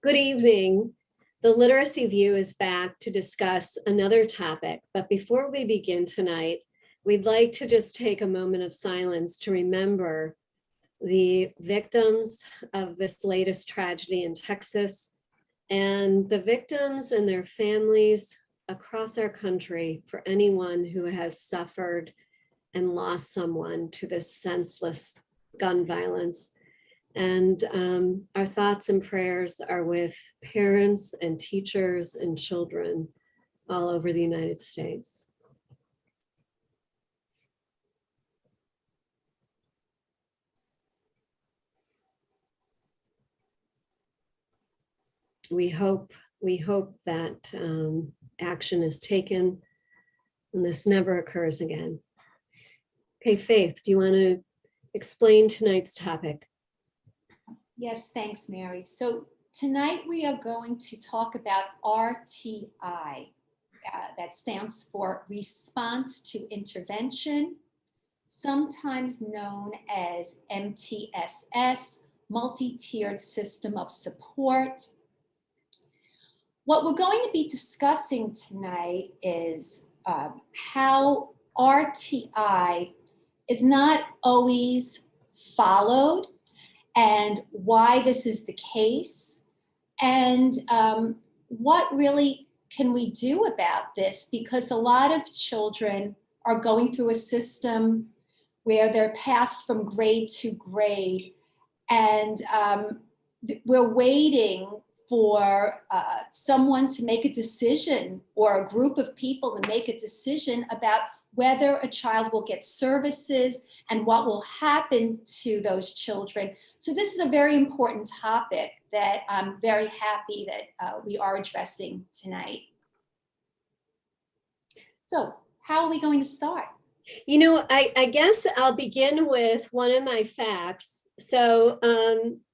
Good evening. The Literacy View is back to discuss another topic, but before we begin tonight, we'd like to just take a moment of silence to remember the victims of this latest tragedy in Texas and the victims and their families across our country, for anyone who has suffered and lost someone to this senseless gun violence. And our thoughts and prayers are with parents and teachers and children all over the United States. We hope that action is taken and this never occurs again. Okay, Faith, do you want to explain tonight's topic? Yes, thanks, Mary. So tonight we are going to talk about RTI. That stands for Response to Intervention, sometimes known as MTSS, Multi-Tiered System of Support. What we're going to be discussing tonight is how RTI is not always followed, and why this is the case, and what really can we do about this, because a lot of children are going through a system where they're passed from grade to grade, and we're waiting for someone to make a decision, or a group of people to make a decision about whether a child will get services and what will happen to those children. So this is a very important topic that I'm very happy that we are addressing tonight. So how are we going to start? You know, I guess I'll begin with one of my facts. So,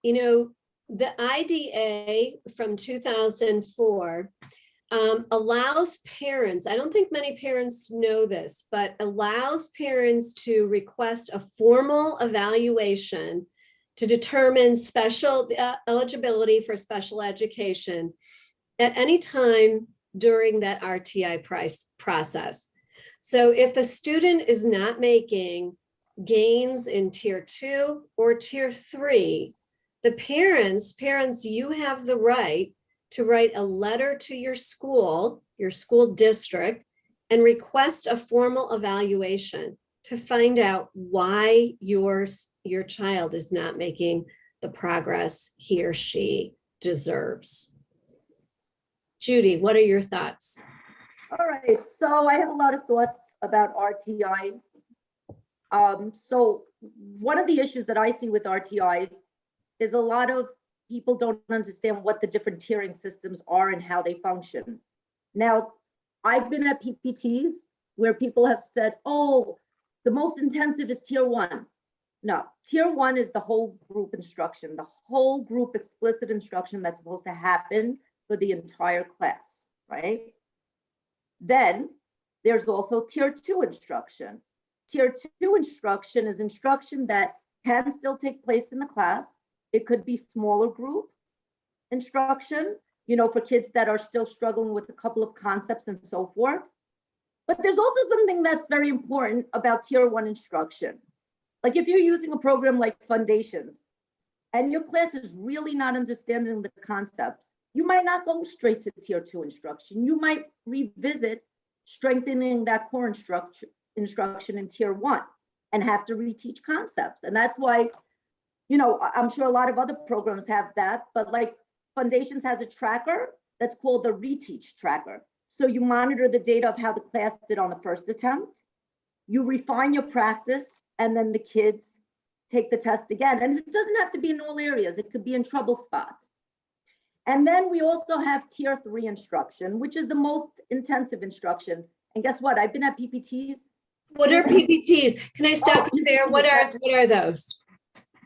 you know, the IDA from 2004 allows parents, I don't think many parents know this, but allows parents to request a formal evaluation to determine special eligibility for special education at any time during that RTI process. So if the student is not making gains in tier 2 or tier 3, the parents, you have the right to write a letter to your school district, and request a formal evaluation to find out why your child is not making the progress he or she deserves. Judy, what are your thoughts? All right, so I have a lot of thoughts about RTI. So one of the issues that I see with RTI is a lot of people don't understand what the different tiering systems are and how they function. Now, I've been at PPTs where people have said, oh, the most intensive is tier 1. No, tier 1 is the whole group instruction, the whole group explicit instruction that's supposed to happen for the entire class, right? Then there's also tier 2 instruction. Tier 2 instruction is instruction that can still take place in the class. It could be smaller group instruction, you know, for kids that are still struggling with a couple of concepts and so forth. But there's also something that's very important about tier 1 instruction. Like if you're using a program like Foundations and your class is really not understanding the concepts, you might not go straight to tier 2 instruction. You might revisit strengthening that core instruction in tier 1 and have to reteach concepts. And that's why, you know, I'm sure a lot of other programs have that, but like Foundations has a tracker that's called the reteach tracker. So you monitor the data of how the class did on the first attempt, you refine your practice, and then the kids take the test again. And it doesn't have to be in all areas, it could be in trouble spots. And then we also have tier 3 instruction, which is the most intensive instruction. And guess what? I've been at PPTs. What are PPTs? Can I stop you there? What are those?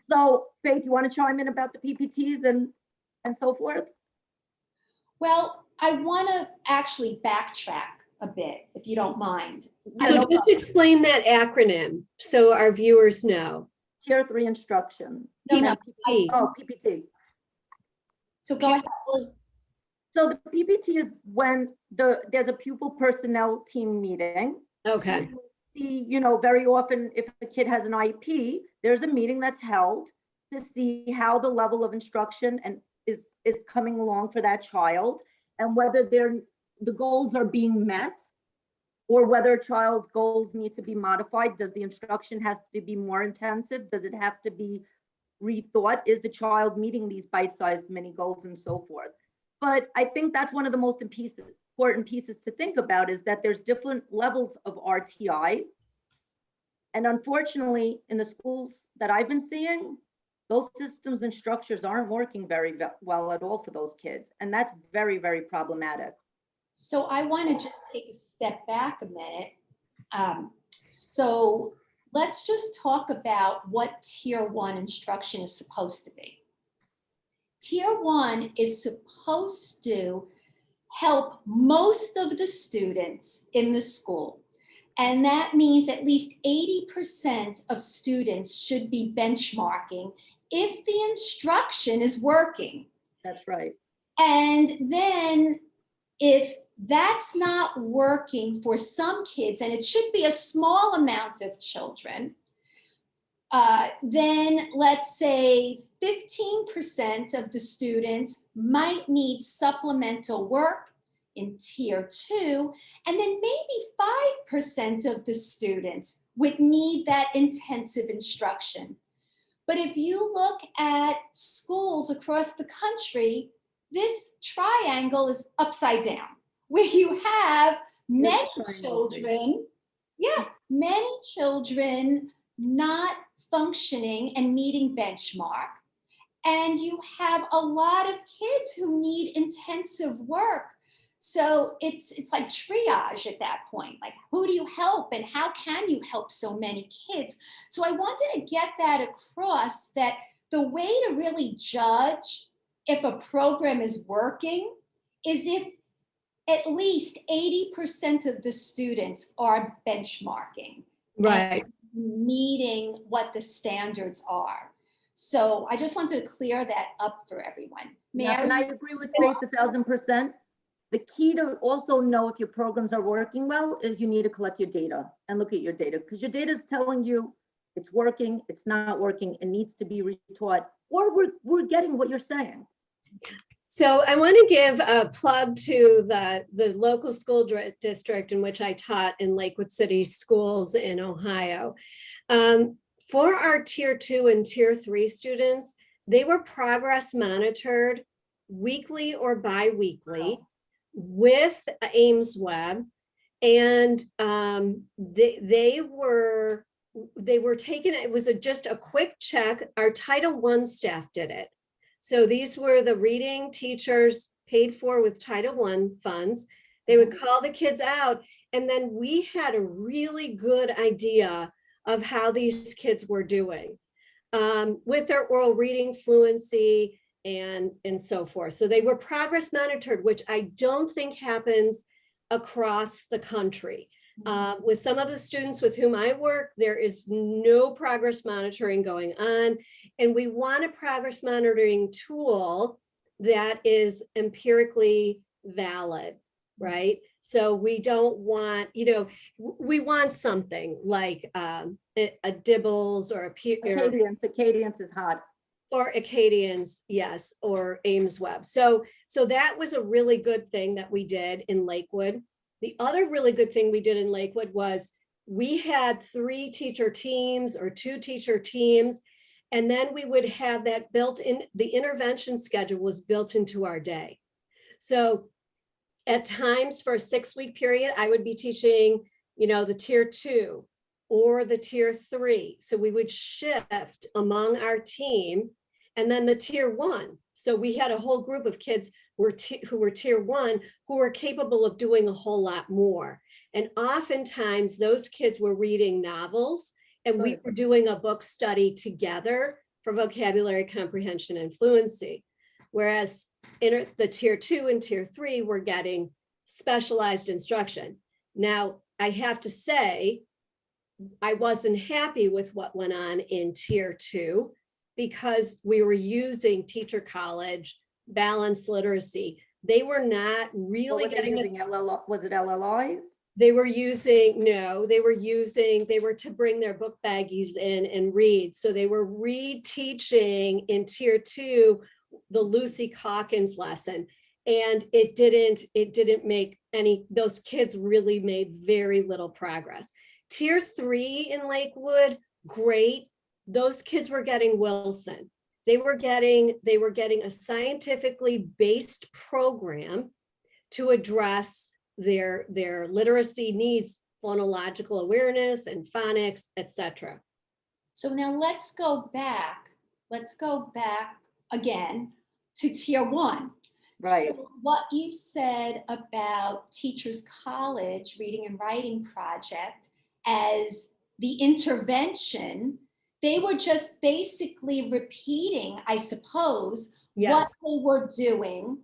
So Faith, you want to chime in about the PPTs and so forth? Well, I want to actually backtrack a bit, if you don't mind. So just explain that acronym so our viewers know. Tier 3 instruction. No, PPT. Oh, PPT. So go ahead. So the PPT is when there's a pupil personnel team meeting. Okay, So you know, very often if a kid has an IEP, there's a meeting that's held to see how the level of instruction and is coming along for that child, and whether the goals are being met, or whether a child's goals need to be modified. Does the instruction has to be more intensive? Does it have to be rethought? Is the child meeting these bite-sized mini goals and so forth? But I think that's one of the most important pieces to think about, is that there's different levels of RTI. And unfortunately, in the schools that I've been seeing, those systems and structures aren't working very well at all for those kids. And that's very, very problematic. So I want to just take a step back a minute. So let's just talk about what Tier 1 instruction is supposed to be. Tier 1 is supposed to help most of the students in the school. And that means at least 80% of students should be benchmarking if the instruction is working. That's right. And then if that's not working for some kids, and it should be a small amount of children, then let's say 15% of the students might need supplemental work in Tier 2, and then maybe 5% of the students would need that intensive instruction. But if you look at schools across the country, this triangle is upside down, where you have many children, many children not functioning and meeting benchmark. And you have a lot of kids who need intensive work. So it's like triage at that point. Like, who do you help and how can you help so many kids? So I wanted to get that across, that the way to really judge if a program is working is if at least 80% of the students are benchmarking. right. Meeting what the standards are. So I just wanted to clear that up for everyone. Yeah, and I agree with Faith 1,000%. The key to also know if your programs are working well is you need to collect your data and look at your data, because your data is telling you it's working, it's not working, it needs to be retaught, or we're getting what you're saying. So I want to give a plug to the local school district in which I taught in Lakewood City Schools in Ohio. For our Tier 2 and Tier 3 students, they were progress monitored weekly or bi-weekly with Ames Web, and they were taken. It was just a quick check. Our Title I staff did it. So these were the reading teachers paid for with Title I funds. They would call the kids out, and then we had a really good idea of how these kids were doing with their oral reading fluency and so forth. So they were progress monitored, which I don't think happens across the country. With some of the students with whom I work, there is no progress monitoring going on. And we want a progress monitoring tool that is empirically valid, right? So we don't want, we want something like a Dibbles or a Acadians is hot. Or Acadians, yes, or Ames Web. So that was a really good thing that we did in Lakewood. The other really good thing we did in Lakewood was we had 3 teacher teams or 2 teacher teams, and then we would have that built in. The intervention schedule was built into our day. So at times for a 6-week period, I would be teaching, the Tier 2 or the Tier 3. So we would shift among our team, and then the Tier 1. So we had a whole group of kids who were Tier 1 who were capable of doing a whole lot more. And oftentimes those kids were reading novels, and we were doing a book study together for vocabulary comprehension and fluency. Whereas the Tier 2 and Tier 3 were getting specialized instruction. Now, I have to say, I wasn't happy with what went on in Tier 2 because we were using Teacher College balanced literacy. They were not What really were they getting using? Was it LLI? they were using, no, they were to bring their book baggies in and read. So they were reteaching in tier 2, the Lucy Calkins lesson. And it didn't make those kids really made very little progress. Tier 3 in Lakewood, great. Those kids were getting Wilson. They were getting a scientifically based program to address their literacy needs, phonological awareness and phonics, etc. So now let's go back again to tier 1. Right. So what you said about Teachers College Reading and Writing Project as the intervention, they were just basically repeating, I suppose, Yes. what they were doing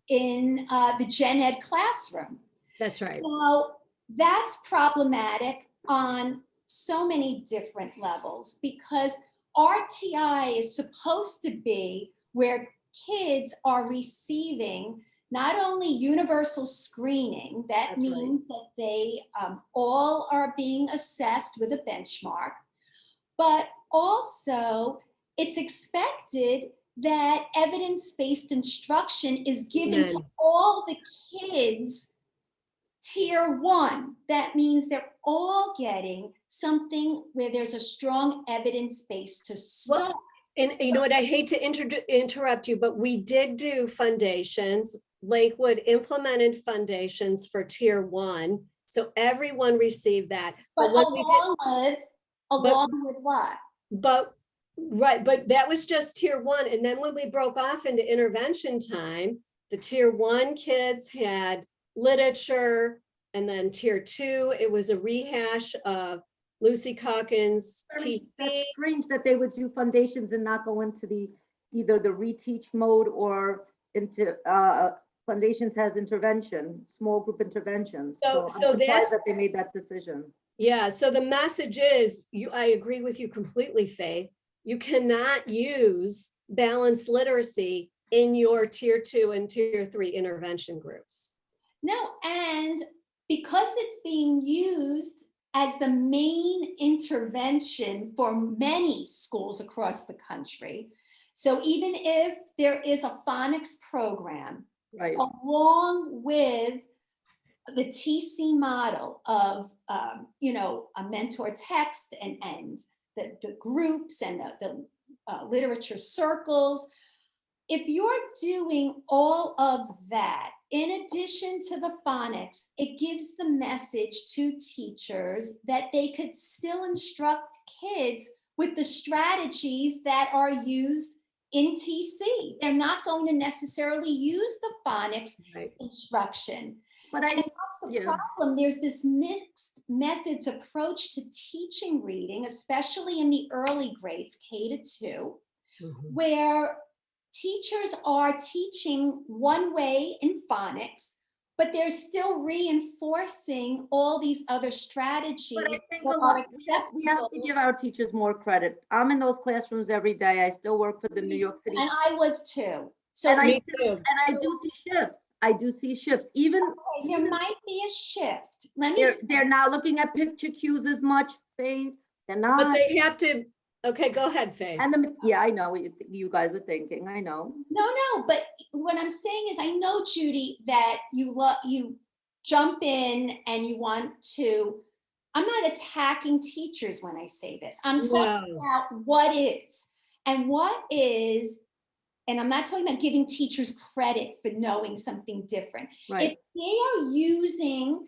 in the gen ed classroom. That's right. Now, that's problematic on so many different levels, because RTI is supposed to be where kids are receiving not only universal screening, that That's means that they all are being assessed with a benchmark, but also it's expected that evidence-based instruction is given to all the kids tier 1. That means they're all getting something where there's a strong evidence base to start. Well, and you know what, I hate to interrupt you, but we did do foundations. Lakewood implemented foundations for tier 1. So everyone received that. But along with what? But that was just tier 1. And then when we broke off into intervention time, the tier 1 kids had literature, and then tier 2, it was a rehash of Lucy Calkins' That's TV. strange that they would do foundations and not go into either the reteach mode or into foundations has intervention, small group interventions. So I'm surprised that they made that decision. Yeah, so the message is, I agree with you completely, Faye. You cannot use balanced literacy in your tier 2 and tier 3 intervention groups. No, and because it's being used as the main intervention for many schools across the country. So even if there is a phonics program, right, along with the TC model of, a mentor text and the groups and the literature circles, if you're doing all of that, in addition to the phonics, it gives the message to teachers that they could still instruct kids with the strategies that are used in TC. They're not going to necessarily use the phonics instruction. But and that's the problem. There's this mixed methods approach to teaching reading, especially in the early grades, K to 2, where teachers are teaching one way in phonics, but they're still reinforcing all these other strategies that are acceptable. We have to give our teachers more credit. I'm in those classrooms every day. I still work for the New York City. And I was too. So and I do see shifts. I do see shifts. Even there might be a shift. They're not looking at picture cues as much, Faith. They're not. But they have to. Okay, go ahead, Faye. And I know what you guys are thinking. I know. No, but what I'm saying is, I know, Judy, that you jump in and you want to. I'm not attacking teachers when I say this. I'm talking about what is. And what is, and I'm not talking about giving teachers credit for knowing something different. Right. If they are using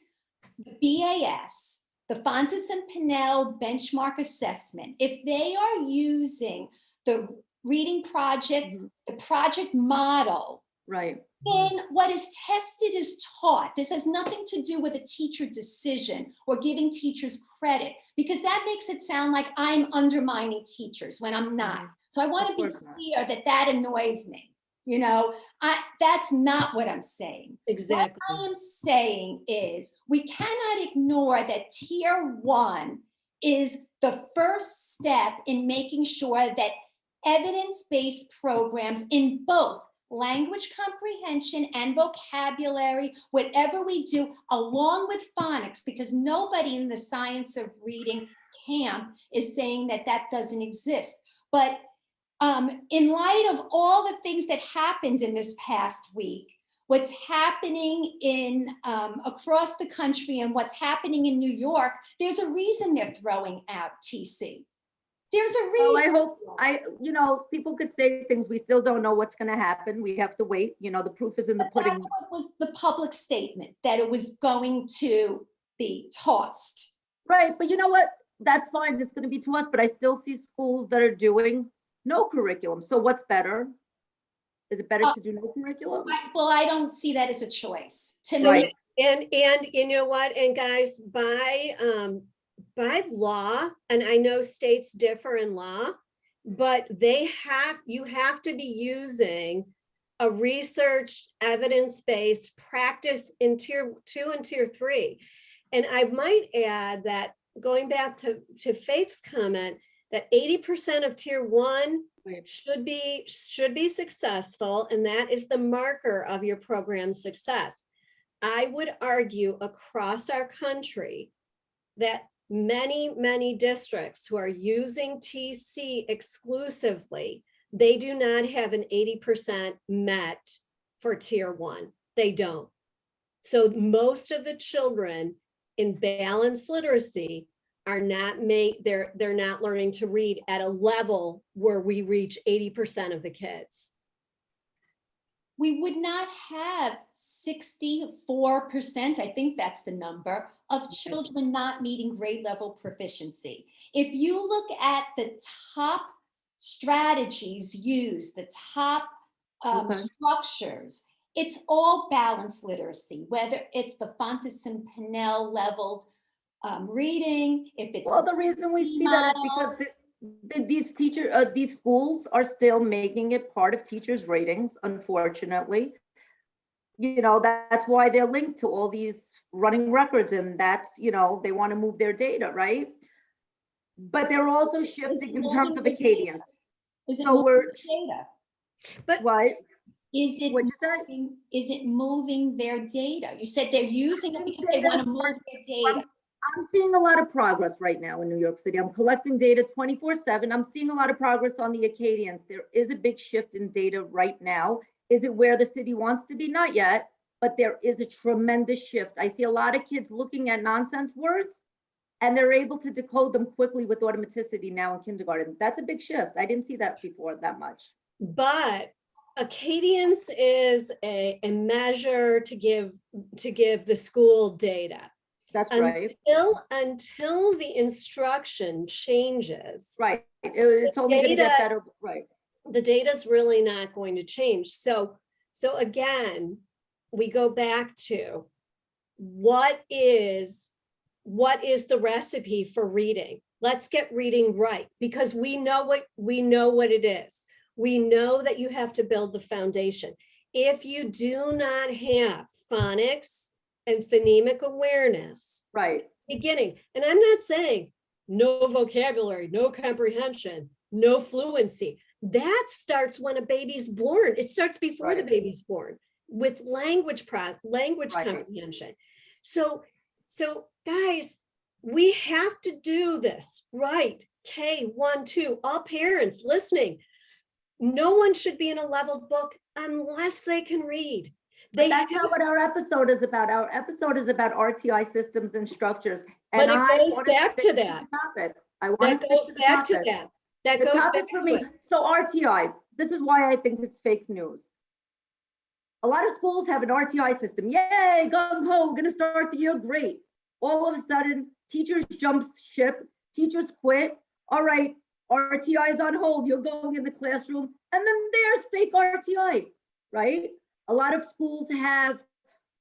the BAS, the Fontes and Pinnell benchmark assessment, if they are using the reading project, the project model, right, then what is tested is taught. This has nothing to do with a teacher decision or giving teachers credit, because that makes it sound like I'm undermining teachers when I'm not. So I want to be clear that annoys me. That's not what I'm saying. Exactly. What I am saying is we cannot ignore that tier 1 is the first step in making sure that evidence-based programs in both language comprehension and vocabulary, whatever we do, along with phonics, because nobody in the science of reading camp is saying that that doesn't exist. But in light of all the things that happened in this past week, what's happening in across the country and what's happening in New York, there's a reason they're throwing out TC. There's a reason. Well, I hope, people could say things. We still don't know what's going to happen. We have to wait. The proof is in the pudding. That's what was the public statement, that it was going to be tossed. Right. But you know what? That's fine. It's going to be to us. But I still see schools that are doing no curriculum. So what's better? Is it better to do no curriculum? Well, I don't see that as a choice. To Right. me, And you know what? And guys, by law, and I know states differ in law, but you have to be using a research evidence-based practice in tier 2 and tier 3. And I might add that, going back to Faith's comment, that 80% of tier 1 should be successful, and that is the marker of your program's success. I would argue across our country that many districts who are using TC exclusively, they do not have an 80% met for tier 1. They don't. So most of the children in balanced literacy are not they're not learning to read at a level where we reach 80% of the kids. we would not have 64%, I think that's the number, of children not meeting grade level proficiency. If you look at the top strategies used, the top structures, it's all balanced literacy, whether it's the Fontison Pinnell leveled reading, if it's— Well, the reason we see that is because these schools are still making it part of teachers' ratings, unfortunately. You know, that's why they're linked to all these running records, and that's, you know, they want to move their data, right? But they're also shifting in terms of Acadians. Is it So moving data? But what? Is it moving their data? You said they're using it because they want to move their data. I'm seeing a lot of progress right now in New York City. I'm collecting data 24/7. I'm seeing a lot of progress on the Acadians. There is a big shift in data right now. Is it where the city wants to be? Not yet, but there is a tremendous shift. I see a lot of kids looking at nonsense words and they're able to decode them quickly with automaticity now in kindergarten. That's a big shift. I didn't see that before that much. But Acadians is a measure to give the school data. That's right. Until the instruction changes. Right. It's only going to get better. Right. The data's really not going to change. So again, we go back to what is the recipe for reading? Let's get reading right, because we know what it is. We know that you have to build the foundation. If you do not have phonics and phonemic awareness, right, beginning, and I'm not saying no vocabulary, no comprehension, no fluency. That starts when a baby's born. It starts before the baby's born with language comprehension. So guys, we have to do this right. K1, 2, all parents listening. No one should be in a leveled book unless they can read. That's not what our episode is about. Our episode is about RTI systems and structures. And but it goes back to that. That goes back to that. That goes back for me. So RTI, this is why I think it's fake news. A lot of schools have an RTI system. Yay, gung ho, we're gonna start the year great. All of a sudden, teachers jump ship, teachers quit. All right, RTI is on hold. You're going in the classroom, and then there's fake RTI, right? A lot of schools have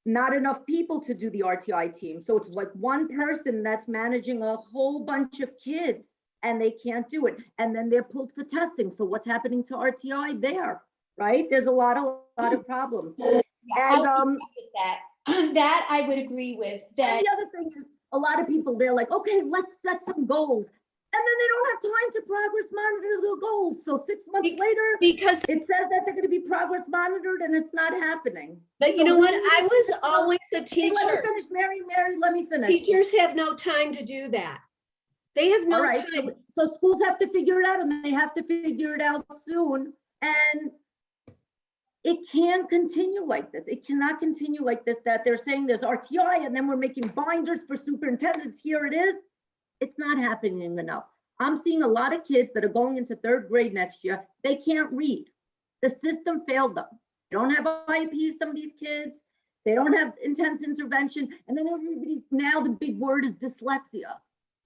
not enough people to do the RTI team. So it's like one person that's managing a whole bunch of kids and they can't do it. And then they're pulled for testing. So what's happening to RTI there, right? There's a lot of problems. Yeah, and that I would agree with. That. And the other thing is a lot of people, they're like, okay, let's set some goals. And then they don't have time to progress monitor the goals. So 6 months later, Because, it says that they're going to be progress monitored and it's not happening. but you So know do what? we I need was to- always a Hey, let me teacher. finish, Mary, let me finish. Teachers have no time to do that. They have All no right, time. so schools have to figure it out and they have to figure it out soon. And it can't continue like this. It cannot continue like this, that they're saying there's RTI and then we're making binders for superintendents. Here it is. It's not happening enough. I'm seeing a lot of kids that are going into 3rd grade next year. They can't read. The system failed them. They don't have IEPs, some of these kids. They don't have intense intervention. And then everybody's, now the big word is dyslexia.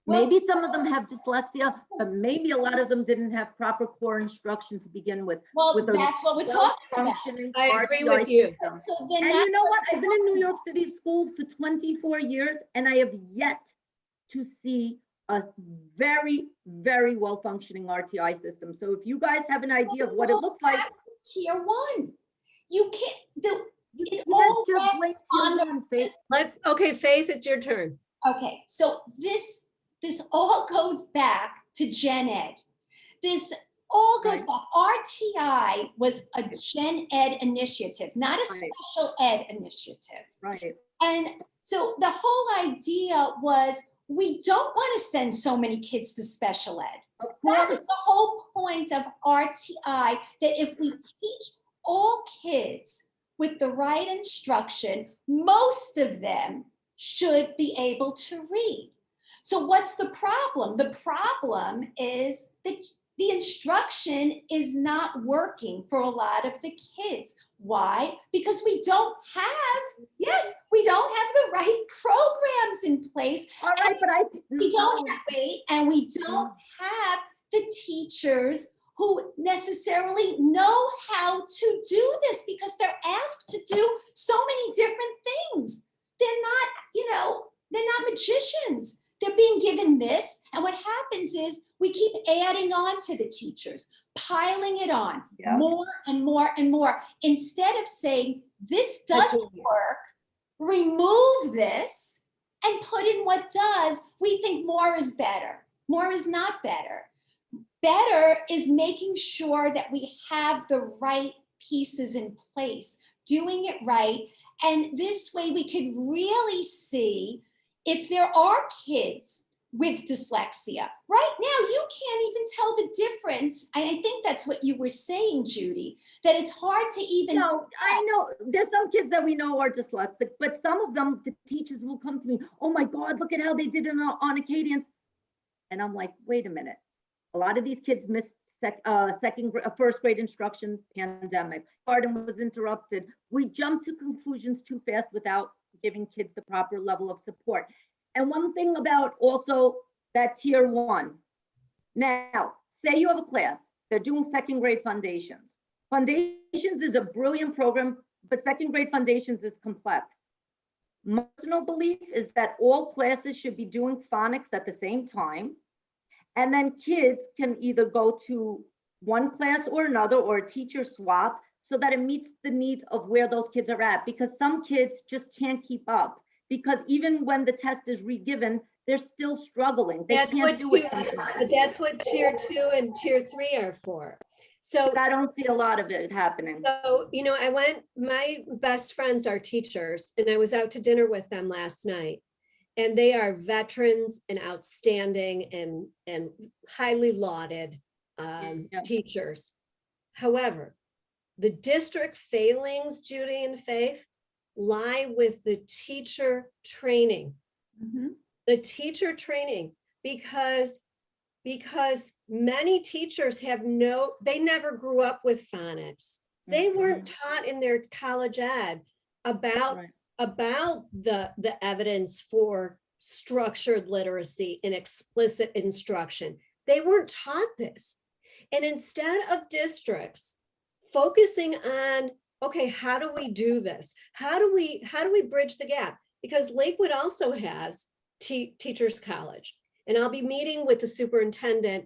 Well, Maybe some of them have dyslexia, but maybe a lot of them didn't have proper core instruction to begin with. Well, with a that's what we're talking about. functioning I agree RTI with you. system. So then And that's you know what? we're I've been in New talking York City schools for 24 years, and I have yet to see a very, very well functioning RTI system. So if you guys have an idea of what it looks like, Tier 1. You can't do you it. can't All just rests blame on the Tier 1, Faith. Okay, Faith, it's your turn. Okay, so this all goes back to Gen Ed. This all goes Right. back. RTI was a Gen Ed initiative, not a Right. special ed initiative. Right. And so the whole idea was we don't want to send so many kids to special ed. Of That was course. the whole point of RTI, that if we teach all kids with the right instruction, most of them should be able to read. So what's the problem? The problem is that the instruction is not working for a lot of the kids. Why? Because we don't have the right programs in place. All right, but We don't have and we don't have the teachers who necessarily know how to do this, because they're asked to do so many different things. They're not, they're not magicians. They're being given this, and what happens is we keep adding on to the teachers, piling it on, Yeah. more and more and more, instead of saying, this doesn't work, remove this, and put in what does. We think more is better. More is not better. Better is making sure that we have the right pieces in place, doing it right. And this way we could really see if there are kids with dyslexia. Right now, you can't even tell the difference. And I think that's what you were saying, Judy, that it's hard to even No, I know there's some kids that we know are dyslexic, but some of them, the teachers will come to me, oh my God, look at how they did it on Acadians. And I'm like, wait a minute. A lot of these kids missed first grade instruction, pandemic. Garden was interrupted. We jumped to conclusions too fast without giving kids the proper level of support. And one thing about also that tier 1. Now, say you have a class, they're doing 2nd grade foundations. Foundations is a brilliant program, but 2nd grade foundations is complex. My personal belief is that all classes should be doing phonics at the same time. And then kids can either go to one class or another, or a teacher swap, so that it meets the needs of where those kids are at. Because some kids just can't keep up. Because even when the test is re-given, they're still struggling. They can't do it sometimes. That's what tier 2 and tier 3 are for. So I don't see a lot of it happening. So, my best friends are teachers, and I was out to dinner with them last night. And they are veterans and outstanding and highly lauded teachers. However, the district failings, Judy and Faith, lie with the teacher training. Mm-hmm. The teacher training, because many teachers they never grew up with phonics. They weren't taught in their college ed about the evidence for structured literacy and explicit instruction. They weren't taught this. And instead of districts focusing on, okay, how do we do this? How do we bridge the gap? Because Lakewood also has Teachers College. And I'll be meeting with the superintendent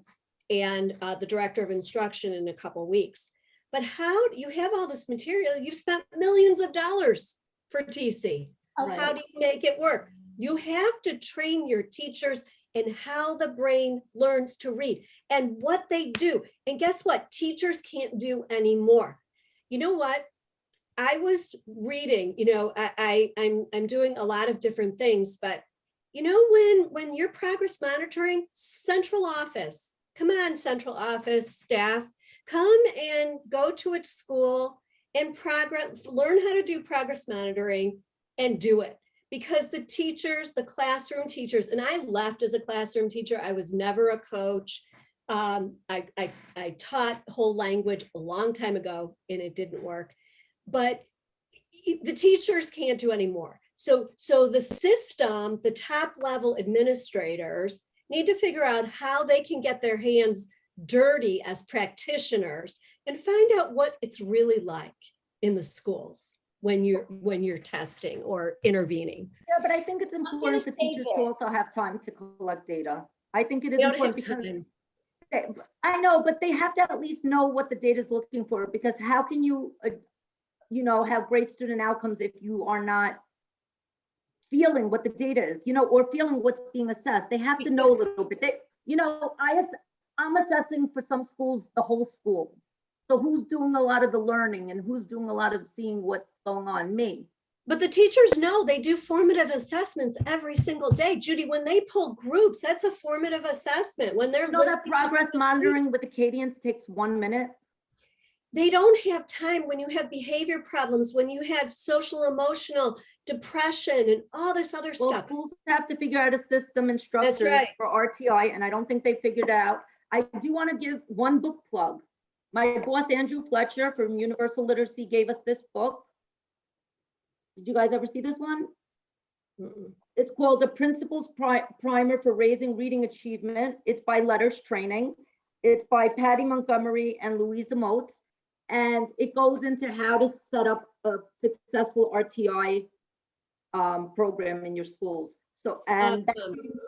and the director of instruction in a couple of weeks. But how do you have all this material? You've spent millions of dollars for TC. Okay. How do you make it work? You have to train your teachers and how the brain learns to read and what they do. And guess what? Teachers can't do anymore. You know what? I was reading, I'm doing a lot of different things, but when you're progress monitoring, central office, come on, central office staff, come and go to a school and learn how to do progress monitoring and do it. Because the teachers, the classroom teachers, and I left as a classroom teacher, I was never a coach. I taught whole language a long time ago and it didn't work, but the teachers can't do anymore. So the system, the top level administrators need to figure out how they can get their hands dirty as practitioners and find out what it's really like in the schools when you're testing or intervening. Yeah, but I think it's important for teachers to also have time to collect data. I think it is important because I know, but they have to at least know what the data is looking for, because how can you, have great student outcomes if you are not feeling what the data is, or feeling what's being assessed. They have to know a little bit. I'm assessing for some schools, the whole school. So who's doing a lot of the learning and who's doing a lot of seeing what's going on? Me. But the teachers know they do formative assessments every single day. Judy, when they pull groups, that's a formative assessment. When they're that progress monitoring with Acadians takes 1 minute. They don't have time when you have behavior problems, when you have social, emotional, depression, and all this other stuff. Schools have to figure out a system and structure for RTI, and I don't think they figured it out. I do want to give one book plug. My boss, Andrew Fletcher from Universal Literacy, gave us this book. Did you guys ever see this one? It's called The Principles Primer for Raising Reading Achievement. It's by Letters Training. It's by Patty Montgomery and Louisa Motes. And it goes into how to set up a successful RTI program in your schools. So, and that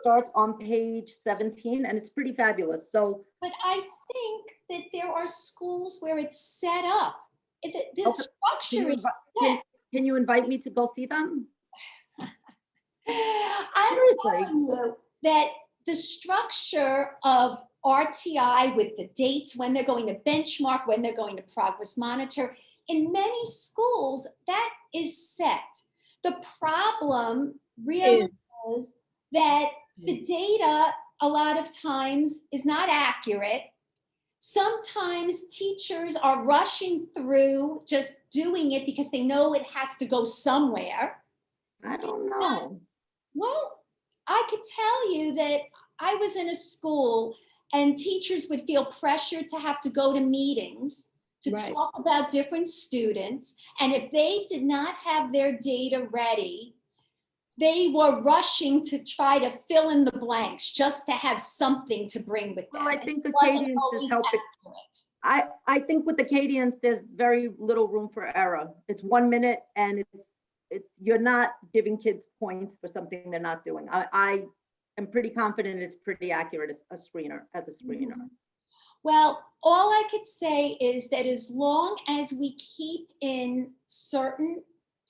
starts on page 17, and it's pretty fabulous. So, but I think that there are schools where it's set up. The structure is set. Can you invite me to go see them? I'm telling you that the structure of RTI with the dates, when they're going to benchmark, when they're going to progress monitor, in many schools, that is set. The problem really is that the data a lot of times is not accurate. Sometimes teachers are rushing through just doing it because they know it has to go somewhere. I don't know. Well, I could tell you that I was in a school and teachers would feel pressure to have to go to meetings to talk about different students. And if they did not have their data ready, they were rushing to try to fill in the blanks just to have something to bring with them. Well, I think Acadians is helping. I think with Acadians, there's very little room for error. It's 1 minute, and you're not giving kids points for something they're not doing. I am pretty confident it's pretty accurate as a screener. Well, all I could say is that as long as we keep in certain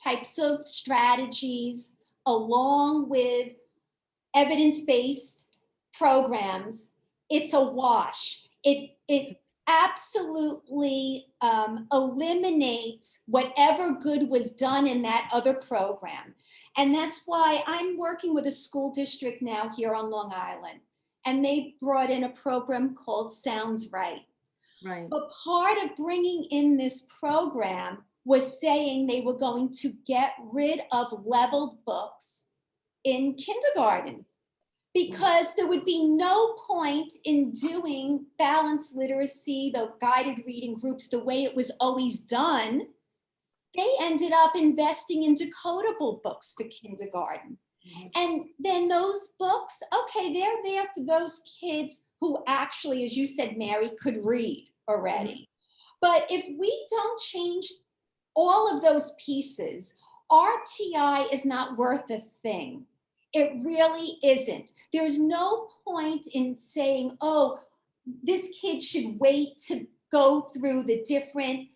types of strategies along with evidence-based programs, it's a wash. It absolutely eliminates whatever good was done in that other program. And that's why I'm working with a school district now here on Long Island. And they brought in a program called Sounds Right. Right. But part of bringing in this program was saying they were going to get rid of leveled books in kindergarten, because there would be no point in doing balanced literacy, the guided reading groups, the way it was always done. They ended up investing in decodable books for kindergarten. And then those books, okay, they're there for those kids who actually, as you said, Mary, could read already. But if we don't change all of those pieces, RTI is not worth a thing. It really isn't. There's no point in saying, oh, this kid should wait to go through the different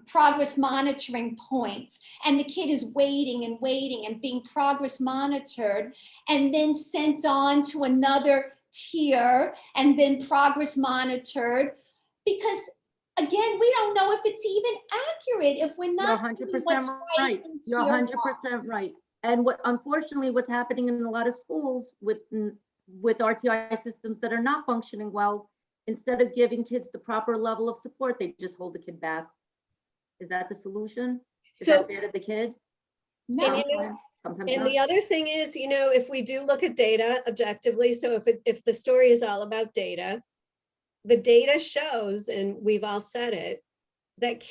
progress monitoring points, and the kid is waiting and waiting and being progress monitored and then sent on to another tier and then progress monitored, because again, we don't know if it's even accurate if we're You're not 100% doing what's right. in You're tier 100% right. And unfortunately, what's happening in a lot of schools with RTI systems that are not functioning well, instead of giving kids the proper level of support, they just hold the kid back. Is that the solution? Is So- that fair to the kid? No. And, Sometimes And not. the other thing is, if we do look at data objectively, so if the story is all about data, the data shows, and we've all said it, that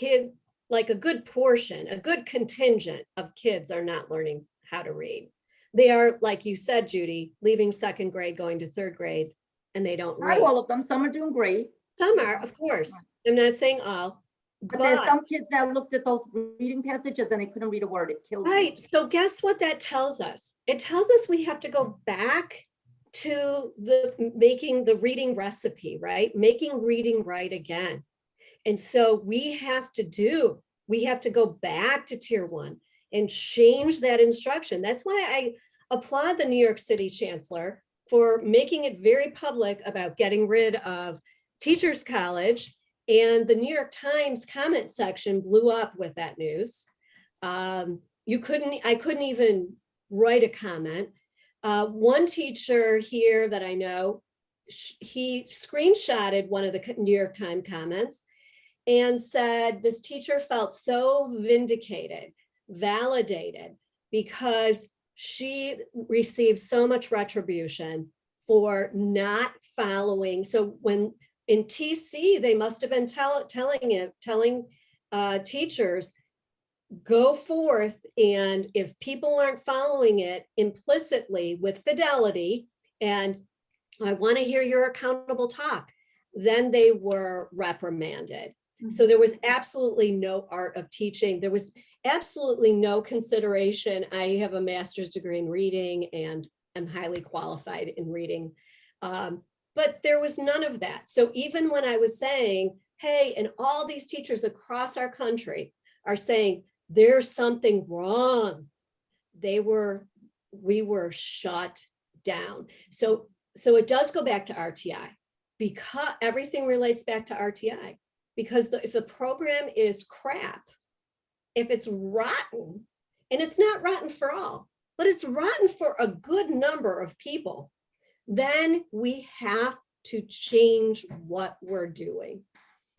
like a good portion, a good contingent of kids are not learning how to read. They are, like you said, Judy, leaving second grade, going to third grade, and they don't Not read. all of them. Some are doing great. Some are, of course. I'm not saying all, But there's some kids that looked at those reading passages and they couldn't read a word. It killed me. right. So guess what that tells us? It tells us we have to go back to making the reading recipe, right? Making reading right again. And so we have to go back to tier 1 and change that instruction. That's why I applaud the New York City Chancellor for making it very public about getting rid of Teachers College. And the New York Times comment section blew up with that news. I couldn't even write a comment. One teacher here that I know, he screenshotted one of the New York Times comments and said this teacher felt so vindicated, validated, because she received so much retribution for not following. So when in TC, they must have been telling teachers, go forth, and if people aren't following it implicitly with fidelity, and I want to hear your accountable talk, then they were reprimanded. So there was absolutely no art of teaching. There was absolutely no consideration. I have a master's degree in reading and I'm highly qualified in reading. But there was none of that. So even when I was saying, hey, and all these teachers across our country are saying there's something wrong, we were shut down. So it does go back to RTI, because everything relates back to RTI. Because if the program is crap, if it's rotten, and it's not rotten for all, but it's rotten for a good number of people, then we have to change what we're doing.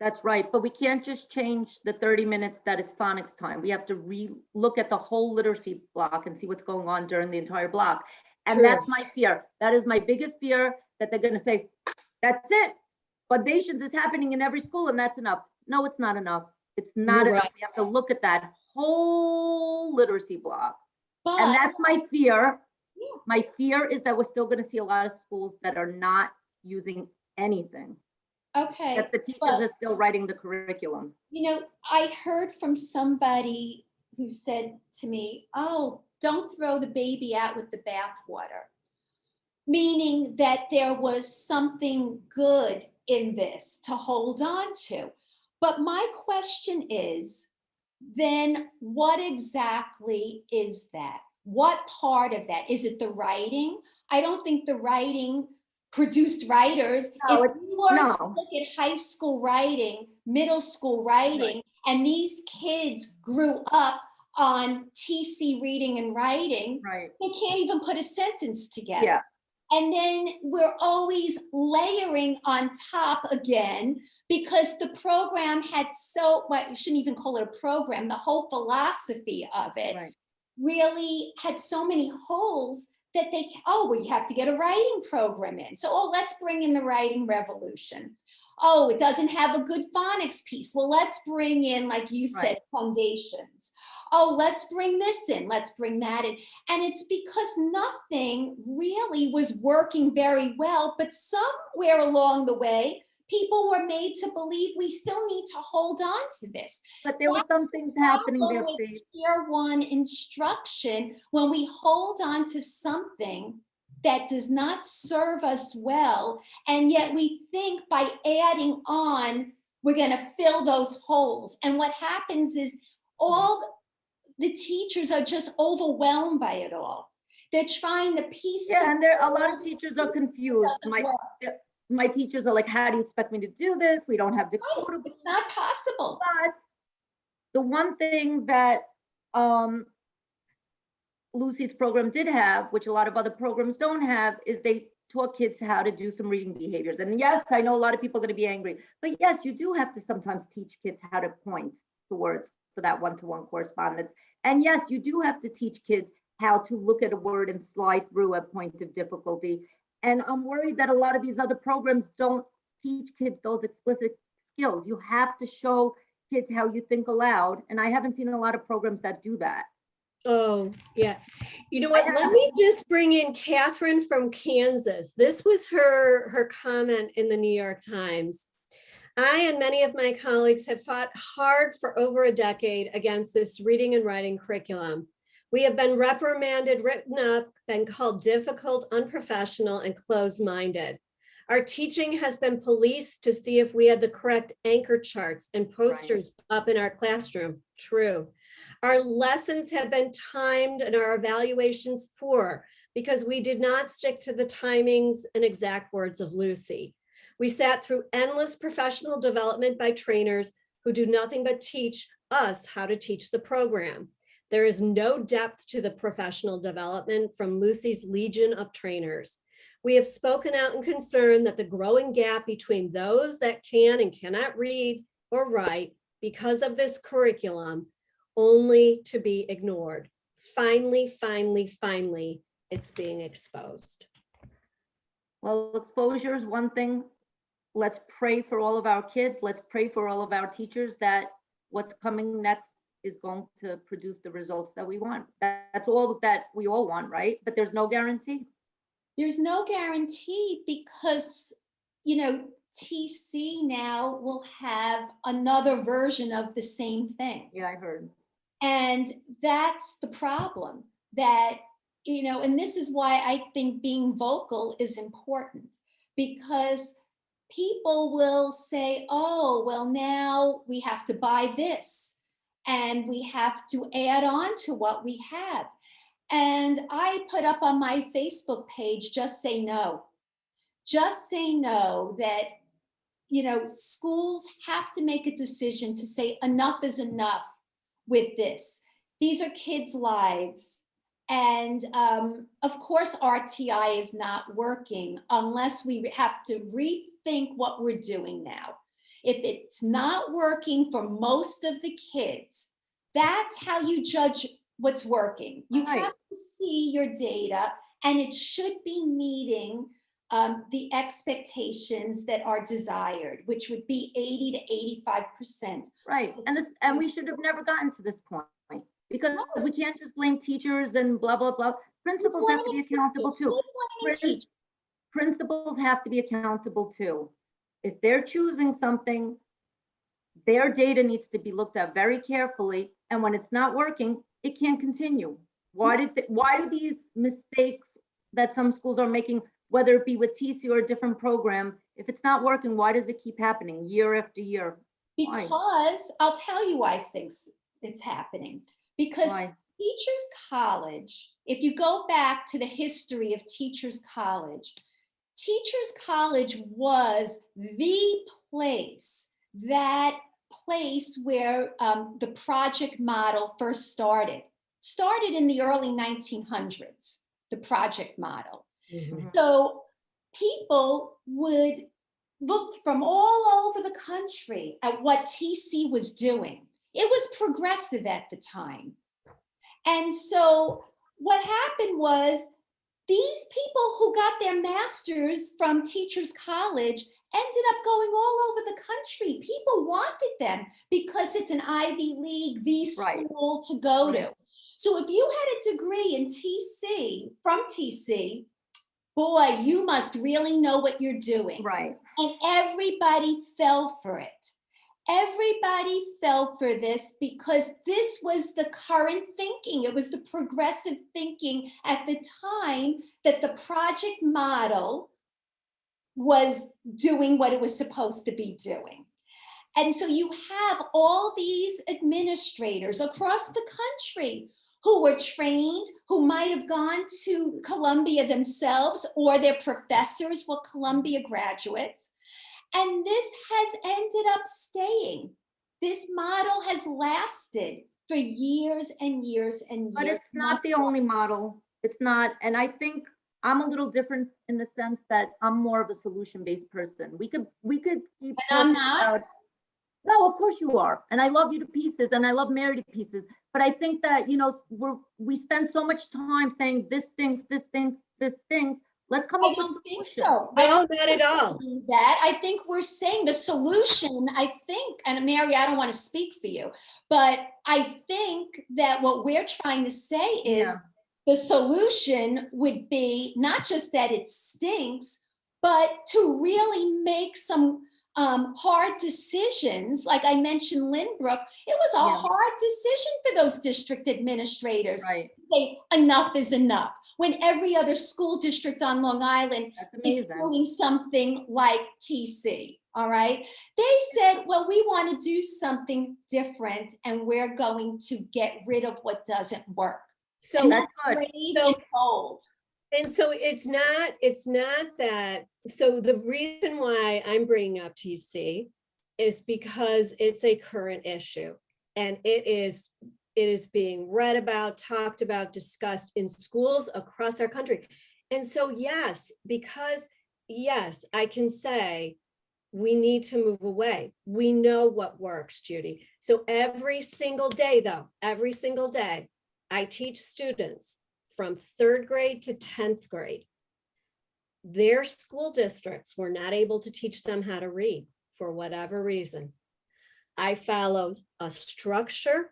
That's right. But we can't just change the 30 minutes that it's phonics time. We have to look at the whole literacy block and see what's going on during the entire block. And True. That's my fear. That is my biggest fear, that they're going to say, that's it. Foundations is happening in every school and that's enough. No, it's not enough. It's not You're enough. right. We have to look at that whole literacy block. But And that's my fear. Yeah. My fear is that we're still going to see a lot of schools that are not using anything, okay, that the teachers but- are still writing the curriculum. I heard from somebody who said to me, oh, don't throw the baby out with the bathwater, meaning that there was something good in this to hold on to. But my question is, then what exactly is that? What part of that? Is it the writing? I don't think the writing produced writers. No, If we were to no. look at high school writing, middle school writing, and these kids grew up on TC reading and writing, Right. they can't even put a sentence together. Yeah. And then we're always layering on top again, because the program had you shouldn't even call it a program, the whole philosophy of it Right. really had so many holes that we have to get a writing program in. So, let's bring in the writing revolution. Oh, it doesn't have a good phonics piece. Well, let's bring in, like you said, foundations. Oh, let's bring this in. Let's bring that in. And it's because nothing really was working very well, but somewhere along the way, people were made to believe we still need to hold on to this. But there were some things happening there. With tier 1 instruction, when we hold on to something that does not serve us well, and yet we think by adding on We're going to fill those holes. And what happens is all the teachers are just overwhelmed by it all. They're trying to piece. Yeah, and a lot of teachers are confused. My teachers are like, how do you expect me to do this? We don't have decodable. It's not possible. But the one thing that Lucy's program did have, which a lot of other programs don't have, is they taught kids how to do some reading behaviors. And yes, I know a lot of people are going to be angry, but yes, you do have to sometimes teach kids how to point to words for that one-to-one correspondence. And yes, you do have to teach kids how to look at a word and slide through a point of difficulty. And I'm worried that a lot of these other programs don't teach kids those explicit skills. You have to show kids how you think aloud. And I haven't seen a lot of programs that do that. Oh, yeah. You know what? Let me just bring in Catherine from Kansas. This was her comment in the New York Times. I and many of my colleagues have fought hard for over a decade against this reading and writing curriculum. We have been reprimanded, written up, been called difficult, unprofessional, and closed-minded. Our teaching has been policed to see if we had the correct anchor charts and posters up in our classroom. True. Our lessons have been timed and our evaluations poor because we did not stick to the timings and exact words of Lucy. We sat through endless professional development by trainers who do nothing but teach us how to teach the program. There is no depth to the professional development from Lucy's legion of trainers. We have spoken out in concern that the growing gap between those that can and cannot read or write because of this curriculum only to be ignored. Finally, it's being exposed. Well, exposure is one thing. Let's pray for all of our kids. Let's pray for all of our teachers that what's coming next is going to produce the results that we want. That's all that we all want, right? But there's no guarantee. There's no guarantee because, you know, TC now will have another version of the same thing. Yeah, I heard. And that's the problem that, you know, and this is why I think being vocal is important, because people will say, oh, well, now we have to buy this and we have to add on to what we have. And I put up on my Facebook page, just say no. Just say no, that, you know, schools have to make a decision to say enough is enough with this. These are kids' lives. And of course, RTI is not working unless we have to rethink what we're doing now. If it's not working for most of the kids, that's how you judge what's working. You have to see your data, and it should be meeting the expectations that are desired, which would be 80 to 85%. Right, and we should have never gotten to this point because we can't just blame teachers and blah, blah, blah. Principals have to be accountable too. Principals have to be accountable too. If they're choosing something, their data needs to be looked at very carefully. And when it's not working, it can't continue. Why do these mistakes that some schools are making, whether it be with TC or a different program, if it's not working, why does it keep happening year after year? Because I'll tell you why I think it's happening. Because Teachers College, if you go back to the history of Teachers College was the place where the project model first started in the early 1900s, the project model. Mm-hmm. So people would look from all over the country at what TC was doing. It was progressive at the time. And so what happened was these people who got their masters from Teachers College ended up going all over the country. People wanted them because it's an Ivy League, the school to go to. So if you had a degree in TC, from TC, boy, you must really know what you're doing. Right. And everybody fell for it. Everybody fell for this because this was the current thinking. It was the progressive thinking at the time that the project model was doing what it was supposed to be doing. And so you have all these administrators across the country who were trained, who might have gone to Columbia themselves, or their professors were Columbia graduates. And this has ended up staying. This model has lasted for years and years and years. But it's not the only model. It's not. And I think I'm a little different in the sense that I'm more of a solution-based person. We could keep And I'm talking not. about, no, of course you are. And I love you to pieces and I love Mary to pieces. But I think that, you know, we spend so much time saying this stinks, this stinks, this stinks. Let's come I up with don't think solutions. so. No, not at all. That I think we're saying the solution, I think, and Mary, I don't want to speak for you, but I think that what we're trying to say is the solution would be not just that it stinks, but to really make some hard decisions. Like I mentioned Lynbrook, it was a hard decision for those district administrators. Right. To say enough is enough, when every other school district on Long Island is doing something like TC, all right? They said, well, we want to do something different and we're going to get rid of what doesn't work. So And that's good. brave and bold. And so it's not that, so the reason why I'm bringing up TC is because it's a current issue and it is being read about, talked about, discussed in schools across our country. And so, yes, I can say we need to move away. We know what works, Judy. So every single day, I teach students from 3rd grade to 10th grade. Their school districts were not able to teach them how to read for whatever reason. I follow a structure,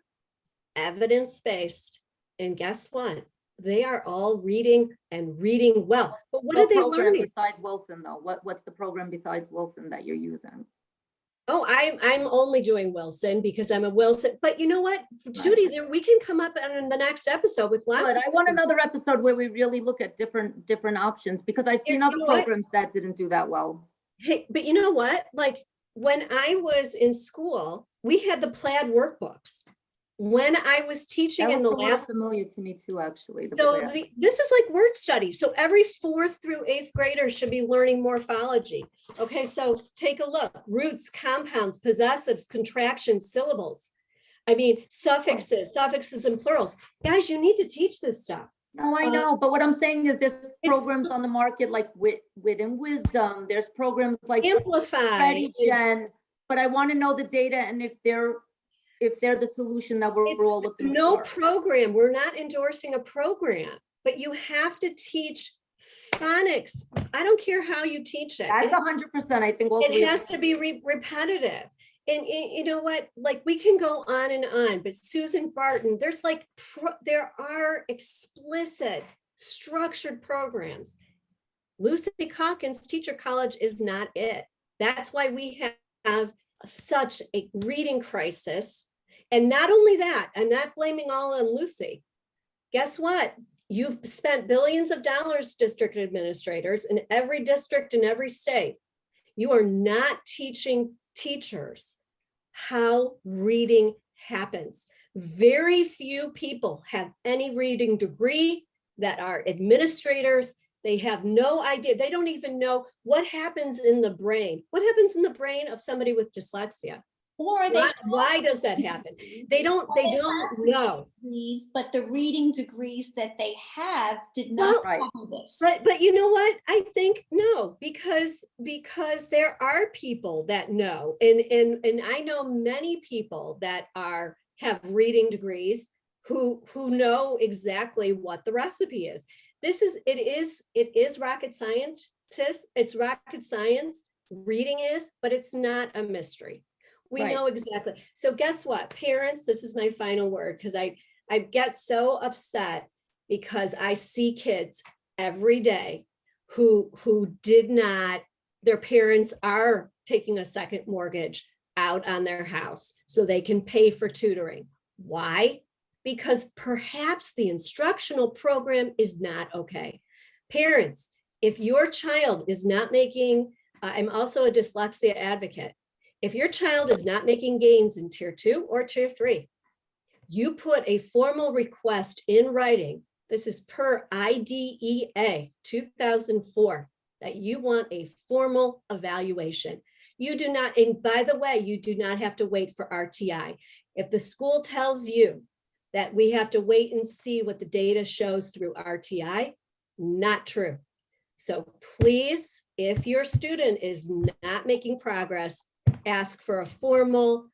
evidence-based, and guess what? They are all reading and reading well. But what are they learning? Besides Wilson, though, what's the program besides Wilson that you're using? Oh, I'm only doing Wilson because I'm a Wilson. But you know what, Judy, we can come up in the next episode with lots. But I want another episode where we really look at different options, because I've seen other programs that didn't do that well. Hey, but you know what? Like when I was in school, we had the plaid workbooks. When I was teaching in the last, familiar to me too, actually. So this is like word study. So every 4th through 8th grader should be learning morphology. Okay, so take a look: roots, compounds, possessives, contractions, syllables. I mean, suffixes and plurals. Guys, you need to teach this stuff. No, I know, but what I'm saying is there's programs on the market like Wit and Wisdom. There's programs like Amplify. Gen, but I want to know the data and if they're the solution that we're all looking for. No program. We're not endorsing a program, but you have to teach phonics. I don't care how you teach it. That's 100%. I think it has to be repetitive. And you know what? Like we can go on and on, but Susan Barton, there are explicit structured programs. Lucy Calkins Teacher College is not it. That's why we have such a reading crisis. And not only that, I'm not blaming all on Lucy. Guess what? You've spent billions of dollars, district administrators, in every district in every state. You are not teaching teachers how reading happens. Very few people have any reading degree that are administrators. They have no idea. They don't even know what happens in the brain. What happens in the brain of somebody with dyslexia? Or why does that happen? They don't know. Degrees, but the reading degrees that they have did not cover this. But you know what? I think no, because there are people that know, and I know many people that have reading degrees who know exactly what the recipe is. It is rocket science. It's rocket science. Reading is, but it's not a mystery. We know exactly. So guess what, parents, this is my final word, because I get so upset because I see kids every day who did not, their parents are taking a second mortgage out on their house so they can pay for tutoring. Why? Because perhaps the instructional program is not okay. Parents, if your child is not making, I'm also a dyslexia advocate. If your child is not making gains in tier 2 or tier 3, you put a formal request in writing. This is per IDEA 2004, that you want a formal evaluation. You do not, and by the way, you do not have to wait for RTI. If the school tells you that we have to wait and see what the data shows through RTI, not true. So please, if your student is not making progress, ask for a formal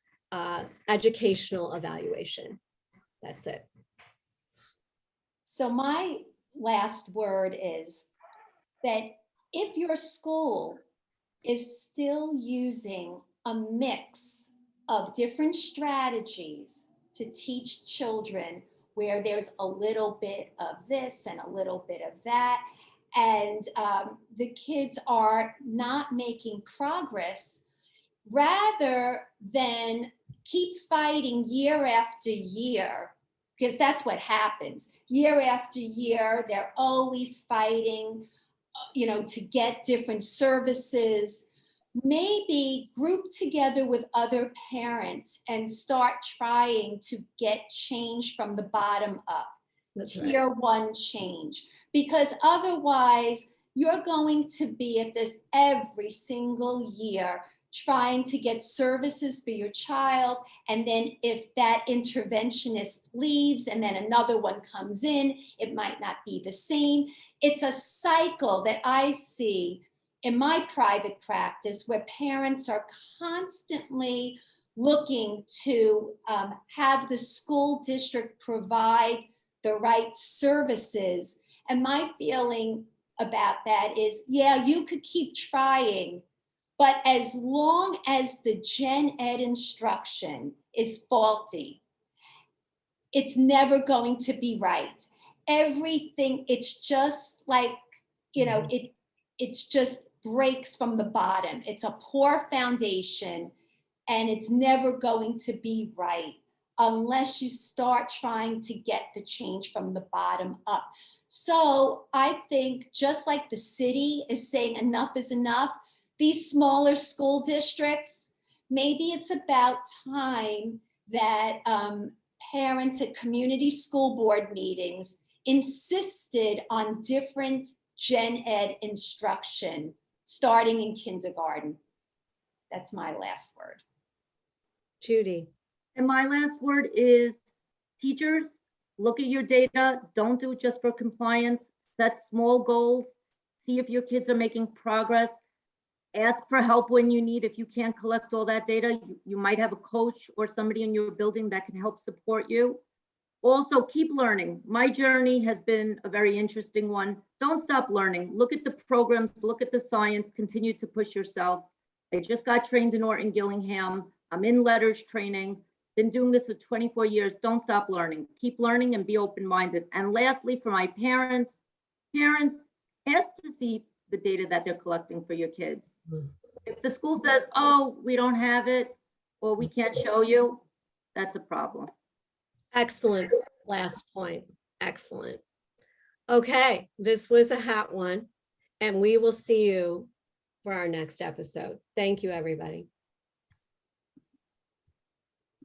educational evaluation. That's it. So my last word is that if your school is still using a mix of different strategies to teach children, where there's a little bit of this and a little bit of that, and the kids are not making progress, rather than keep fighting year after year, because that's what happens. Year after year, they're always fighting, to get different services. Maybe group together with other parents and start trying to get change from the bottom up. That's tier right. 1 change, because otherwise you're going to be at this every single year trying to get services for your child. And then if that interventionist leaves and then another one comes in, it might not be the same. It's a cycle that I see in my private practice, where parents are constantly looking to have the school district provide the right services. And my feeling about that is, yeah, you could keep trying, but as long as the gen ed instruction is faulty, it's never going to be right. Everything, it's just like, it's just breaks from the bottom. It's a poor foundation, and it's never going to be right unless you start trying to get the change from the bottom up. So I think, just like the city is saying enough is enough, these smaller school districts, maybe it's about time that parents at community school board meetings insisted on different gen ed instruction starting in kindergarten. That's my last word. Judy. And my last word is, teachers, look at your data. Don't do it just for compliance. Set small goals. See if your kids are making progress. Ask for help when you need. If you can't collect all that data, you might have a coach or somebody in your building that can help support you. Also, keep learning. My journey has been a very interesting one. Don't stop learning. Look at the programs, look at the science, continue to push yourself. I just got trained in Orton Gillingham. I'm in letters training, been doing this for 24 years. Don't stop learning. Keep learning and be open-minded. And lastly, for my parents, ask to see the data that they're collecting for your kids. If the school says, oh, we don't have it, or we can't show you, that's a problem. Excellent last point. Excellent. Okay, this was a hot one, and we will see you for our next episode. Thank you, everybody.